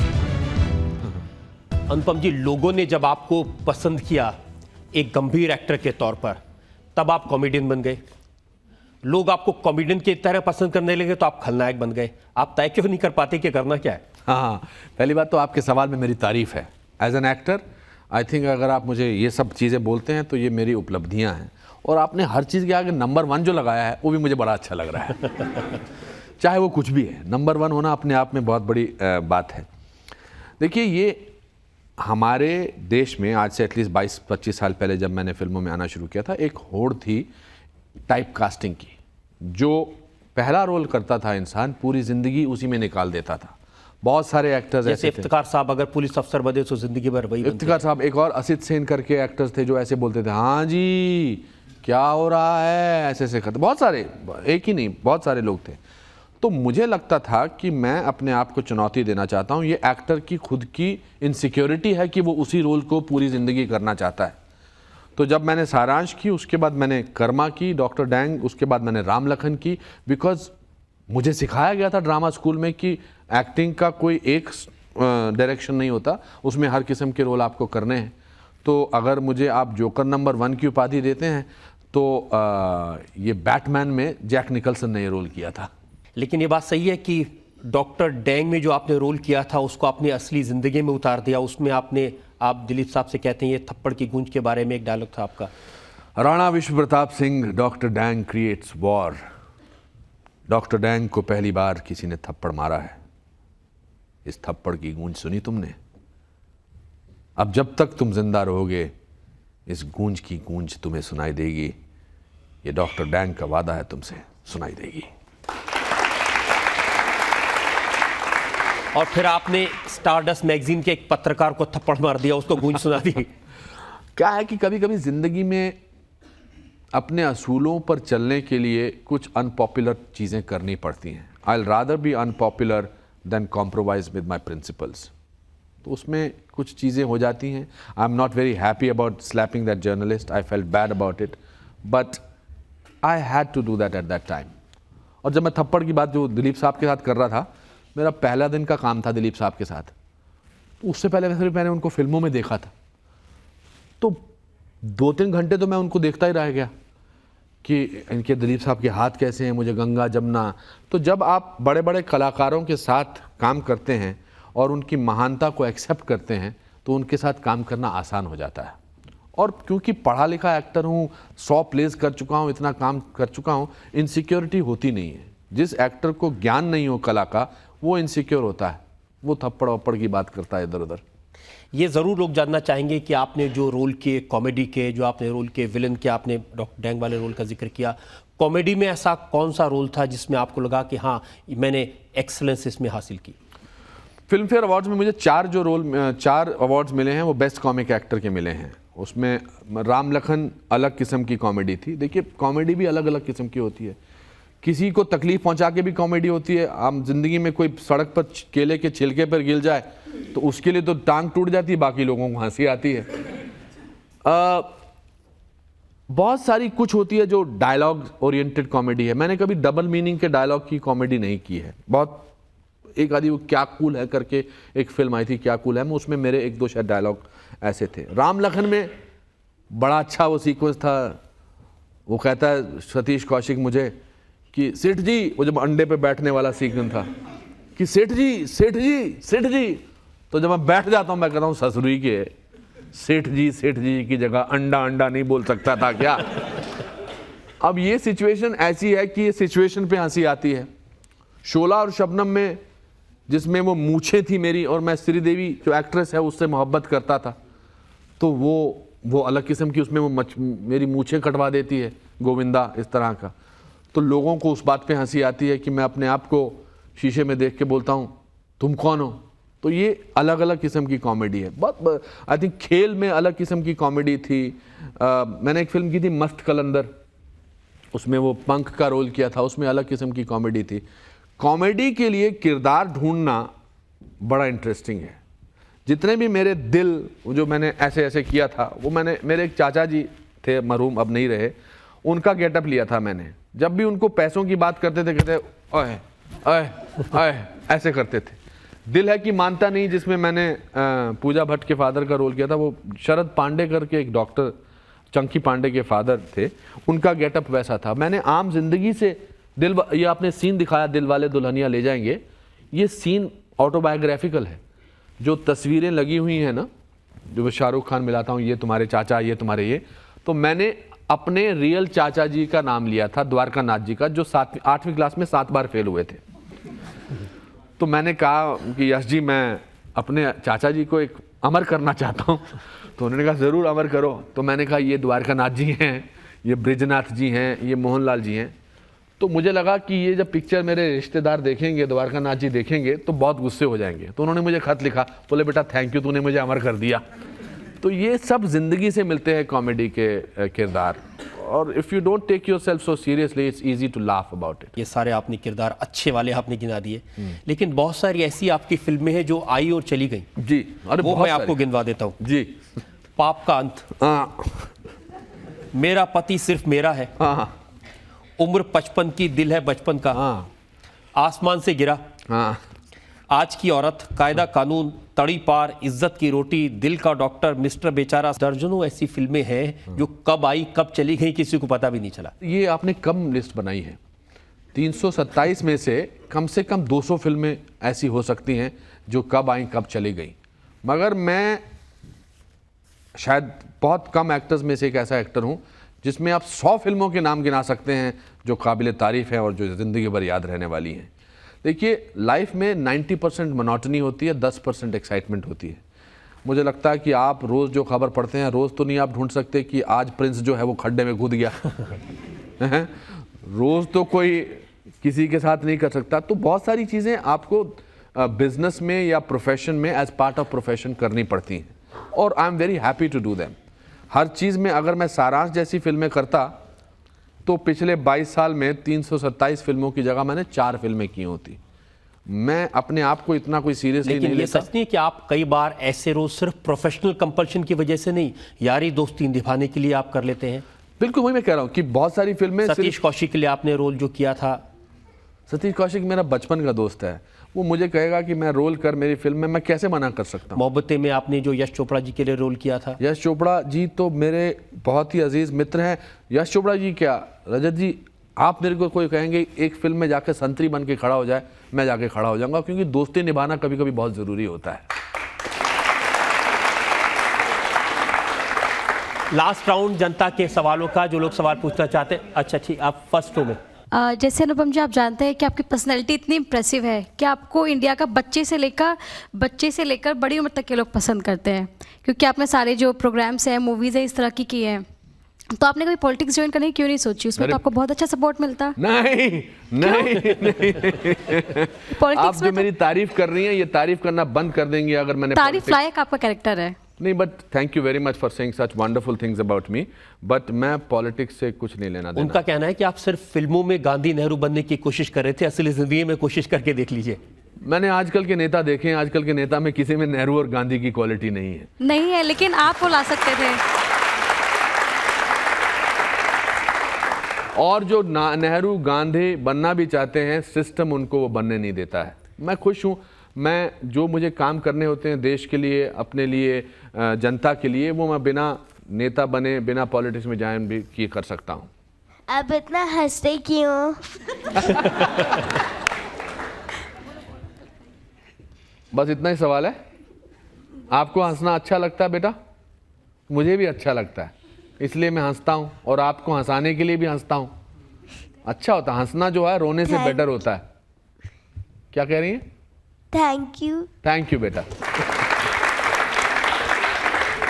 अनुपम जी, लोगों ने जब आपको पसंद किया एक गंभीर एक्टर के तौर पर, तब आप कॉमेडियन बन गए। लोग आपको कॉमेडियन की तरह पसंद करने लगे तो आप खलनायक बन गए। आप तय क्यों नहीं कर पाते कि करना क्या है? हाँ, पहली बात तो आपके सवाल में मेरी तारीफ है। As an actor I think अगर आप मुझे ये सब चीज़ें बोलते हैं तो ये मेरी उपलब्धियाँ हैं, और आपने हर चीज़ के आगे नंबर 1 जो लगाया है वो भी मुझे बड़ा अच्छा लग रहा है। चाहे वो कुछ भी है, नंबर 1 होना अपने आप में बहुत बड़ी बात है। देखिए, ये हमारे देश में आज से एटलीस्ट 22-25 साल पहले जब मैंने फिल्मों में आना शुरू किया था, एक होड़ थी टाइप कास्टिंग की। जो पहला रोल करता था इंसान पूरी ज़िंदगी उसी में निकाल देता था। बहुत सारे एक्टर्स ऐसे थे। इफ्तिकार साहब अगर पुलिस अफसर बने तो जिंदगी भर वही। इफ्तिकार साहब, एक और असित सेन करके एक्टर्स थे जो ऐसे बोलते थे हाँ जी क्या हो रहा है, ऐसे ऐसे करते। बहुत सारे, एक ही नहीं, बहुत सारे लोग थे। तो मुझे लगता था कि मैं अपने आप को चुनौती देना चाहता हूँ। ये एक्टर की खुद की इनसिक्योरिटी है कि वो उसी रोल को पूरी ज़िंदगी करना चाहता है। तो जब मैंने सारांश की, उसके बाद मैंने कर्मा की, डॉक्टर डैंग, उसके बाद मैंने राम लखन की, बिकॉज मुझे सिखाया गया था ड्रामा स्कूल में कि एक्टिंग का कोई एक डायरेक्शन नहीं होता, उसमें हर किस्म के रोल आपको करने हैं। तो अगर मुझे आप जोकर नंबर 1 की उपाधि देते हैं तो ये बैटमैन में जैक निकलसन ने ये रोल किया था। लेकिन ये बात सही है कि डॉक्टर डैंग में जो आपने रोल किया था उसको आपने असली ज़िंदगी में उतार दिया। उसमें आप दिलीप साहब से कहते हैं, ये थप्पड़ की गूंज के बारे में एक डायलॉग था आपका, राणा विश्व Pratap Singh, doctor dang creates war. Doctor dang को पहली बार किसी ने थप्पड़ मारा है। इस थप्पड़ की गूंज सुनी तुमने? अब जब तक तुम जिंदा रहोगे इस गूंज की गूंज तुम्हें सुनाई देगी। ये डॉक्टर डैंग का वादा है, तुमसे सुनाई देगी। और फिर आपने स्टारडस्ट मैगजीन के एक पत्रकार को थप्पड़ मार दिया, उसको गूंज सुना दी। क्या है कि कभी कभी जिंदगी में अपने असूलों पर चलने के लिए कुछ अनपॉपुलर चीज़ें करनी पड़ती हैं। I will rather be unpopular than compromise with my principles. तो उसमें कुछ चीज़ें हो जाती हैं। I am not very happy about slapping that journalist, I felt bad about it, but I had to do that at that time. और जब मैं थप्पड़ की बात जो दिलीप साहब के साथ कर रहा था, मेरा पहला दिन का काम था दिलीप साहब के साथ। तो उससे पहले वैसे मैंने उनको फिल्मों में देखा था, तो 2-3 घंटे तो मैं उनको देखता ही रह गया कि इनके दिलीप साहब के हाथ कैसे हैं, मुझे गंगा जमुना। तो जब आप बड़े बड़े कलाकारों के साथ काम करते हैं और उनकी महानता को एक्सेप्ट करते हैं तो उनके साथ काम करना आसान हो जाता है। और क्योंकि पढ़ा लिखा एक्टर हूँ, 100 प्लेस कर चुका हूँ, इतना काम कर चुका हूँ, इनसिक्योरिटी होती नहीं है। जिस एक्टर को ज्ञान नहीं हो कला का वो इनसिक्योर होता है, वो थप्पड़ वप्पड़ की बात करता है इधर उधर। ये ज़रूर लोग जानना चाहेंगे कि आपने जो रोल किए कॉमेडी के, जो आपने रोल किए विलन के, आपने डॉक्टर डैंग वाले रोल का जिक्र किया, कॉमेडी में ऐसा कौन सा रोल था जिसमें आपको लगा कि हाँ मैंने एक्सीलेंस इसमें हासिल की? फिल्म फेयर अवार्ड्स में मुझे 4 अवार्ड्स मिले हैं, वो बेस्ट कॉमिक एक्टर के मिले हैं। उसमें राम लखन अलग किस्म की कॉमेडी थी। देखिए कॉमेडी भी अलग अलग किस्म की होती है, किसी को तकलीफ पहुंचा के भी कॉमेडी होती है। आम जिंदगी में कोई सड़क पर केले के छिलके पर गिर जाए तो उसके लिए तो टांग टूट जाती है, बाकी लोगों को हंसी आती है। बहुत सारी कुछ होती है जो डायलॉग ओरिएंटेड कॉमेडी है। मैंने कभी डबल मीनिंग के डायलॉग की कॉमेडी नहीं की है। बहुत एक आदि वो क्या कूल है करके एक फिल्म आई थी, क्या कूल है, मैं उसमें मेरे 1-2 शायद डायलॉग ऐसे थे। राम लखन में बड़ा अच्छा वो सीक्वेंस था, वो कहता है सतीश कौशिक मुझे कि सेठ जी, वो जब अंडे पे बैठने वाला सीक्वेंस था कि सेठ जी सेठ जी सेठ जी, तो जब मैं बैठ जाता हूँ मैं कहता हूँ ससुरी के सेठ जी की जगह अंडा अंडा नहीं बोल सकता था क्या। अब ये सिचुएशन ऐसी है कि ये सिचुएशन पे हंसी आती है। शोला और शबनम में जिसमें वो मूछें थी मेरी और मैं श्रीदेवी जो एक्ट्रेस है उससे मोहब्बत करता था, तो वो अलग किस्म की, उसमें वो मेरी मूछें कटवा देती है गोविंदा, इस तरह का। तो लोगों को उस बात पे हंसी आती है कि मैं अपने आप को शीशे में देख के बोलता हूँ तुम कौन हो। तो ये अलग अलग किस्म की कॉमेडी है। बहुत आई थिंक खेल में अलग किस्म की कॉमेडी थी। मैंने एक फिल्म की थी मस्त कलंदर, उसमें वो पंख का रोल किया था, उसमें अलग किस्म की कॉमेडी थी। कॉमेडी के लिए किरदार ढूंढना बड़ा इंटरेस्टिंग है। जितने भी मेरे दिल जो मैंने ऐसे ऐसे किया था, वो मैंने, मेरे एक चाचा जी थे मरहूम, अब नहीं रहे, उनका गेटअप लिया था मैंने। जब भी उनको पैसों की बात करते थे कहते ओए ओए ओए ऐसे करते थे। दिल है कि मानता नहीं, जिसमें मैंने पूजा भट्ट के फादर का रोल किया था, वो शरद पांडे करके एक डॉक्टर, चंकी पांडे के फादर थे, उनका गेटअप वैसा था। मैंने आम जिंदगी से ये आपने सीन दिखाया दिल वाले दुल्हनिया ले जाएंगे, ये सीन ऑटोबायोग्राफिकल है। जो तस्वीरें लगी हुई हैं ना, जो मैं शाहरुख खान मिलाता हूँ, ये तुम्हारे चाचा, ये तुम्हारे ये, तो मैंने अपने रियल चाचा जी का नाम लिया था, द्वारका नाथ जी का, जो 8वीं क्लास में 7 बार फेल हुए थे। तो मैंने कहा कि यश जी मैं अपने चाचा जी को एक अमर करना चाहता हूँ। तो उन्होंने कहा ज़रूर अमर करो। तो मैंने कहा ये द्वारका नाथ जी हैं, ये ब्रिजनाथ जी हैं, ये मोहनलाल जी हैं। तो मुझे लगा कि ये जब पिक्चर मेरे रिश्तेदार देखेंगे, द्वारका नाथ जी देखेंगे, तो बहुत गुस्से हो जाएंगे। तो उन्होंने मुझे खत लिखा, बोले बेटा थैंक यू, तूने मुझे अमर कर दिया। तो ये सब जिंदगी से मिलते हैं कॉमेडी के किरदार। और if you don't take yourself so seriously it's easy to laugh about it. ये सारे आपने किरदार अच्छे वाले आपने गिना दिए, लेकिन बहुत सारी ऐसी आपकी फिल्में हैं जो आई और चली गई। जी, अरे वो बहुत मैं आपको सारी। गिनवा देता हूँ। जी, पाप का अंत, हाँ मेरा पति सिर्फ मेरा है, हाँ उम्र 55 की, दिल है बचपन का, हाँ आसमान से गिरा, हाँ आज की औरत, कायदा कानून, तड़ी पार, इज्जत की रोटी, दिल का डॉक्टर, मिस्टर बेचारा। दर्जनों ऐसी फिल्में हैं जो कब आई कब चली गई किसी को पता भी नहीं चला। ये आपने कम लिस्ट बनाई है। 327 में से कम 200 फिल्में ऐसी हो सकती हैं जो कब आई कब चली गई। मगर मैं शायद बहुत कम एक्टर्स में से एक ऐसा एक्टर हूँ जिसमें आप 100 फिल्मों के नाम गिना सकते हैं जो काबिल तारीफ़ हैं और जो ज़िंदगी भर याद रहने वाली हैं। देखिए लाइफ में 90% मोनोटनी होती है, 10% एक्साइटमेंट होती है। मुझे लगता है कि आप रोज़ जो खबर पढ़ते हैं, रोज़ तो नहीं आप ढूंढ सकते कि आज प्रिंस जो है वो खड्डे में कूद गया। रोज़ तो कोई किसी के साथ नहीं कर सकता। तो बहुत सारी चीज़ें आपको बिजनेस में या प्रोफेशन में एज पार्ट ऑफ प्रोफेशन करनी पड़ती हैं, और I am very happy to do them. हर चीज़ में अगर मैं सारांश जैसी फिल्में करता तो पिछले 22 साल में 327 फिल्मों की जगह मैंने 4 फिल्में की होती। मैं अपने आप को इतना कोई सीरियसली लेकिन नहीं ये लेता। सच नहीं है कि आप कई बार ऐसे रोल सिर्फ प्रोफेशनल कंपल्शन की वजह से नहीं, यारी दोस्ती निभाने के लिए आप कर लेते हैं? बिल्कुल वही मैं कह रहा हूँ कि बहुत सारी फिल्में सतीश कौशिक के लिए आपने रोल जो किया था, सतीश कौशिक मेरा बचपन का दोस्त है, वो मुझे कहेगा कि मैं रोल कर मेरी फिल्म में, मैं कैसे मना कर सकता हूँ। मोहब्बतें में आपने जो यश चोपड़ा जी के लिए रोल किया था। यश चोपड़ा जी तो मेरे बहुत ही अजीज मित्र हैं। यश चोपड़ा जी क्या, रजत जी, आप मेरे को कोई कहेंगे एक फिल्म में जाके संतरी बन के खड़ा हो जाए, मैं जाके खड़ा हो जाऊंगा, क्योंकि दोस्ती निभाना कभी कभी बहुत ज़रूरी होता है। लास्ट राउंड जनता के सवालों का, जो लोग सवाल पूछना चाहते हैं। अच्छा ठीक, आप फर्स्ट रो में। जैसे अनुपम जी, आप जानते हैं कि आपकी पर्सनैलिटी इतनी इम्प्रेसिव है कि आपको इंडिया का बच्चे से लेकर बड़ी उम्र तक के लोग पसंद करते हैं, क्योंकि आपने सारे जो प्रोग्राम्स हैं, मूवीज़ हैं, इस तरह की हैं। तो आपने कभी पॉलिटिक्स ज्वाइन करने की क्यों नहीं सोची? उसमें तो आपको बहुत अच्छा सपोर्ट मिलता। नहीं नहीं पॉलिटिक्स आप जो मेरी तारीफ कर रही हैं, ये तारीफ करना बंद कर देंगी अगर मैंने तारीफ लायक आपका कैरेक्टर है। नहीं, but thank you very much for saying such wonderful things about me, but मैं पॉलिटिक्स से कुछ नहीं लेना देना। उनका कहना है कि आप सिर्फ फिल्मों में गांधी नेहरू बनने की कोशिश कर रहे थे, असली जिंदगी में कोशिश करके देख लीजिए। मैंने आजकल के नेता देखे हैं, आजकल के नेता में किसी में नेहरू और गांधी की क्वालिटी नहीं है। नहीं है, लेकिन आप वो ला सकते थे। और जो नेहरू गांधी बनना भी चाहते हैं, सिस्टम उनको वो बनने नहीं देता है। मैं खुश हूँ, मैं जो मुझे काम करने होते हैं देश के लिए, अपने लिए, जनता के लिए, वो मैं बिना नेता बने, बिना पॉलिटिक्स में जाए भी किए कर सकता हूँ। अब इतना हंसते क्यों? बस इतना ही सवाल है। आपको हंसना अच्छा लगता है बेटा? मुझे भी अच्छा लगता है, इसलिए मैं हंसता हूँ और आपको हंसाने के लिए भी हंसता हूँ। अच्छा होता है हंसना, जो है रोने से बेटर होता है। क्या कह रही हैं? थैंक यू बेटा।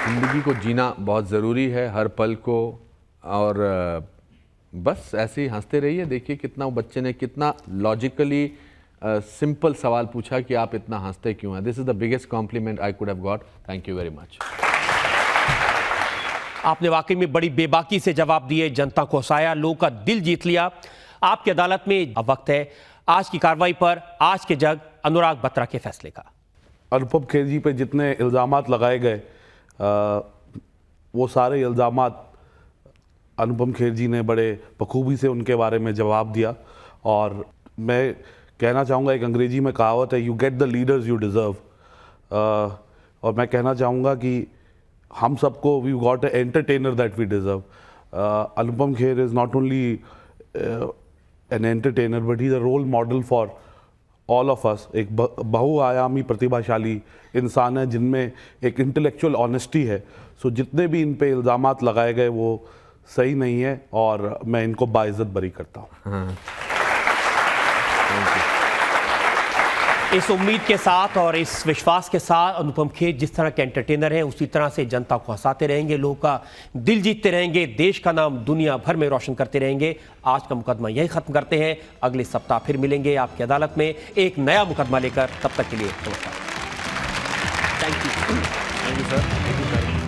जिंदगी को जीना बहुत ज़रूरी है, हर पल को, और बस ऐसे ही हंसते रहिए। देखिए कितना, वो बच्चे ने कितना लॉजिकली सिंपल सवाल पूछा कि आप इतना हंसते क्यों हैं। This is the biggest compliment I could have got. Thank you very much. आपने वाकई में बड़ी बेबाकी से जवाब दिए, जनता को हंसाया, लोगों का दिल जीत लिया। आपकी अदालत में अब वक्त है आज की कार्रवाई पर, आज के जज अनुराग बत्रा के फैसले का। अनुपम खेर जी पे जितने इल्ज़ामात लगाए गए, वो सारे इल्ज़ामात अनुपम खेर जी ने बड़े बखूबी से उनके बारे में जवाब दिया। और मैं कहना चाहूँगा, एक अंग्रेजी में कहावत है, you get the leaders you deserve. और मैं कहना चाहूँगा कि हम सबको we got a entertainer that we deserve. Anupam Kher is not only an entertainer but he is a role model for all of us. एक बहुआयामी प्रतिभाशाली इंसान है जिनमें एक इंटेलेक्चुअल ऑनेस्टी है। सो जितने भी इन पे इल्ज़ामात लगाए गए वो सही नहीं है और मैं इनको बाइज्जत बरी करता हूँ। इस उम्मीद के साथ और इस विश्वास के साथ अनुपम खेर जिस तरह के एंटरटेनर हैं, उसी तरह से जनता को हंसाते रहेंगे, लोगों का दिल जीतते रहेंगे, देश का नाम दुनिया भर में रोशन करते रहेंगे। आज का मुकदमा यही खत्म करते हैं। अगले सप्ताह फिर मिलेंगे आपकी अदालत में एक नया मुकदमा लेकर। तब तक के लिए नमस्कार। Thank you sir.